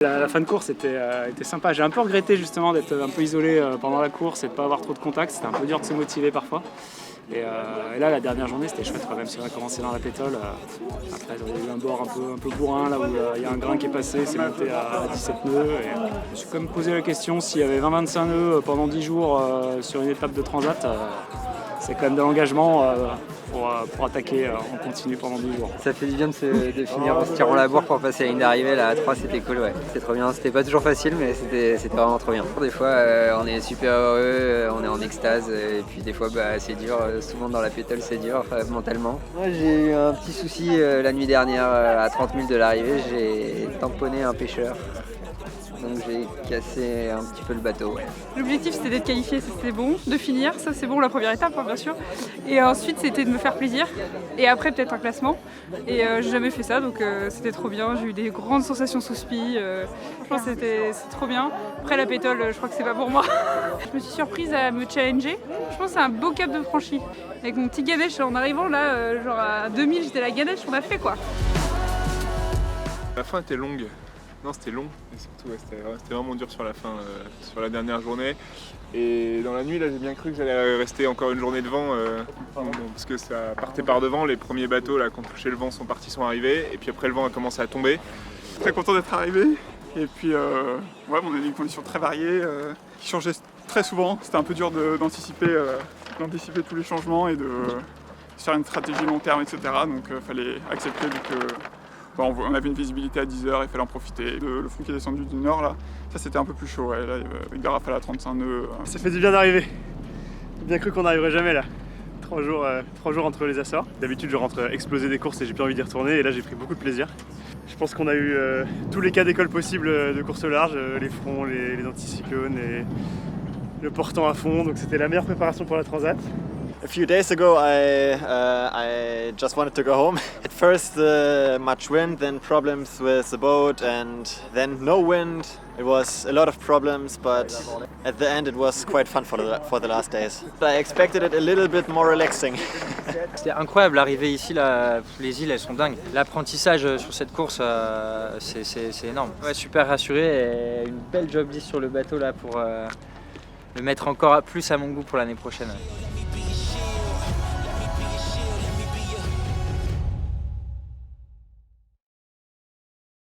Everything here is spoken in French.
La fin de course était sympa. J'ai un peu regretté justement d'être un peu isolé pendant la course et de ne pas avoir trop de contacts. C'était un peu dur de se motiver parfois. Et là, la dernière journée, c'était chouette, même si on a commencé dans la pétole. Après, il y a eu un bord un peu bourrin, là où il y a un grain qui est passé, c'est monté à 17 nœuds. Et, je me suis quand même posé la question, s'il y avait 20-25 nœuds pendant 10 jours sur une étape de transat, c'est quand même de l'engagement pour attaquer en continu pendant 10 jours. Ça fait du bien de finir en se tirant la bourre pour passer à la ligne d'arrivée. Là, à 3, c'était cool, ouais. C'était trop bien. C'était pas toujours facile, mais c'était vraiment trop bien. Des fois, on est super heureux, on est en extase, et puis des fois, c'est dur. Souvent dans la pétole, c'est dur mentalement. Moi, j'ai eu un petit souci la nuit dernière, à 30 000 de l'arrivée. J'ai tamponné un pêcheur. Donc j'ai cassé un petit peu le bateau. Ouais. L'objectif c'était d'être qualifié, c'était bon, de finir, ça c'est bon la première étape bien sûr. Et ensuite c'était de me faire plaisir et après peut-être un classement. Et j'ai jamais fait ça donc c'était trop bien, j'ai eu des grandes sensations sous spi, je pense que c'est trop bien. Après la pétole je crois que c'est pas pour moi. Je me suis surprise à me challenger, je pense que c'est un beau cap de franchi. Avec mon petit Ganesh en arrivant là, genre à 2000 j'étais la Ganesh, on a fait quoi. La fin était longue. Non, c'était long et surtout c'était vraiment dur sur la fin, sur la dernière journée. Et dans la nuit, là, j'ai bien cru que j'allais rester encore une journée devant parce que ça partait par devant. Les premiers bateaux là, qui ont touché le vent sont arrivés et puis après le vent a commencé à tomber. Très content d'être arrivé et puis on a eu des conditions très variées qui changeaient très souvent. C'était un peu dur d'anticiper tous les changements et de faire une stratégie long terme, etc. Donc il fallait accepter vu que on avait une visibilité à 10 heures, il fallait en profiter. Le front qui est descendu du nord, là, ça c'était un peu plus chaud. Ouais. Là, il y avait une rafale à 35 nœuds. Ça fait du bien d'arriver. J'ai bien cru qu'on n'arriverait jamais là. 3 jours entre les Açores. D'habitude, je rentre explosé des courses et j'ai plus envie d'y retourner. Et là, j'ai pris beaucoup de plaisir. Je pense qu'on a eu tous les cas d'école possibles de course au large, les fronts, les anticyclones, le portant à fond. Donc c'était la meilleure préparation pour la transat. A few days ago, I just wanted to go home. At first, much wind, then problems with the boat, and then no wind. It was a lot of problems, but at the end, it was quite fun for the last days. I expected it a little bit more relaxing. C'était incroyable, l'arrivée ici, là, les îles elles sont dingues. L'apprentissage sur cette course, c'est énorme. Ouais, super rassuré et une belle job list sur le bateau là pour le mettre encore plus à mon goût pour l'année prochaine. Ouais.